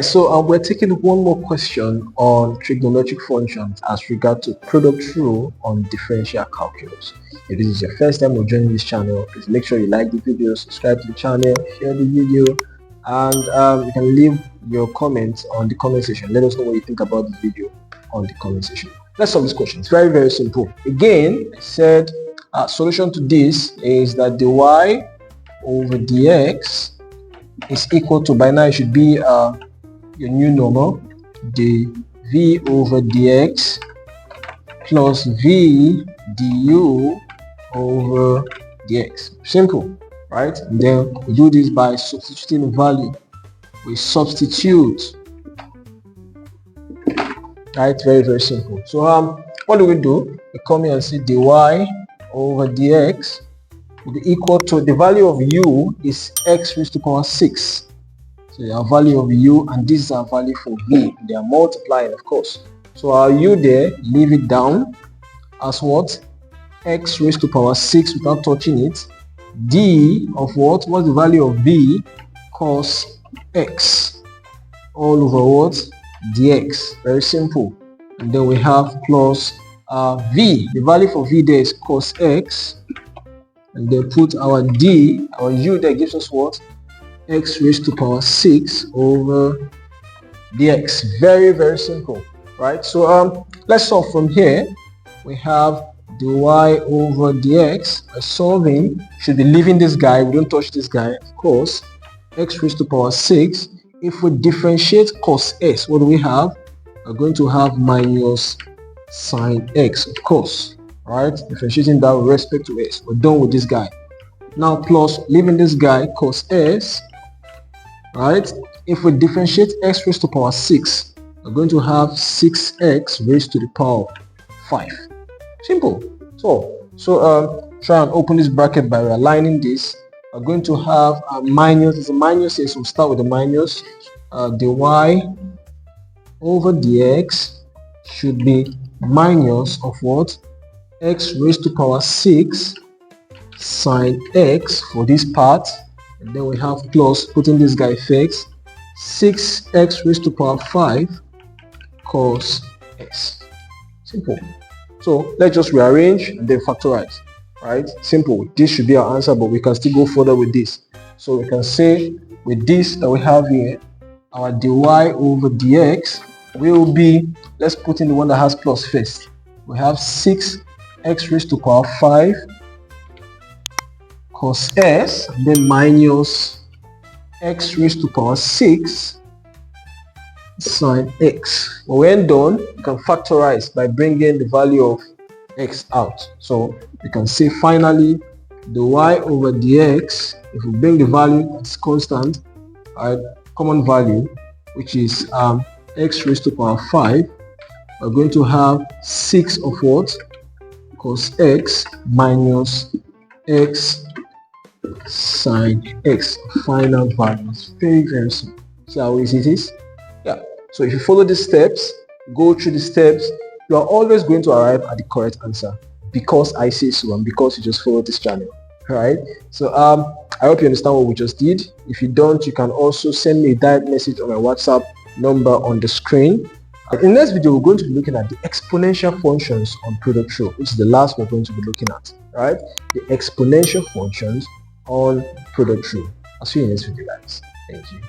So we're taking one more question on trigonometric functions as regard to product rule on differential calculus. If this is your first time of joining this channel, please make sure you like the video, subscribe to the channel, share the video, and you can leave your comments on the comment section. Let us know what you think about the video on the comment section. Let's solve this question. It's very, very simple. Again, I said solution to this is that dy over dx is equal to, by now it should be your new normal, dv over dx plus v du over dx. Simple, right? And then we do this by substituting value. We substitute, right? Very, very simple. So what do? We come here and say dy over dx will be equal to, the value of u is x raised to power 6. So our value of u, and this is our value for v. They are multiplying, of course. So our u there, leave it down as what? X raised to power 6 without touching it. D of what? What's the value of v? Cos x all over what? Dx. Very simple. And then we have plus v. The value for v there is cos x. And then put our d, our u there gives us what? X raised to power 6 over dx. Very, very simple, right? So let's solve from here. We have dy over dx. By solving, should be leaving this guy. We don't touch this guy, of course. X raised to power 6. If we differentiate cos s, what do we have? We're going to have minus sine x, of course, right? Differentiating that with respect to s. We're done with this guy. Now plus leaving this guy cos s, right? If we differentiate x raised to power 6, we're going to have 6x raised to the power 5. Simple. So try and open this bracket by realigning this. We're going to have a minus. It's a minus here, so we'll start with the minus. Dy over dx should be minus of what? X raised to power 6 sine x for this part. And then we have plus, putting this guy fixed, 6x raised to power 5 cos s. Simple. So let's just rearrange and then factorize, right? Simple. This should be our answer, but we can still go further with this. So we can say with this that we have here, our dy over dx will be, let's put in the one that has plus first. We have 6x raised to power 5 cos s, and then minus x raised to power 6 sine x. When done, you can factorize by bringing the value of x out. So you can say finally dy over dx, if we bring the value as constant, right, common value, which is x raised to power 5, we're going to have 6 of what? Cos x minus x sine x. Final values. Very, very simple. See how easy it is? Yeah. So if you follow these steps, go through the steps, you are always going to arrive at the correct answer, because I say so and because you just follow this channel. Right? So I hope you understand what we just did. If you don't, you can also send me a direct message on my WhatsApp number on the screen. In the next video, we're going to be looking at the exponential functions on product rule, which is the last we're going to be looking at. Right? The exponential functions on product rule. I'll see you in this video, guys. Thank you.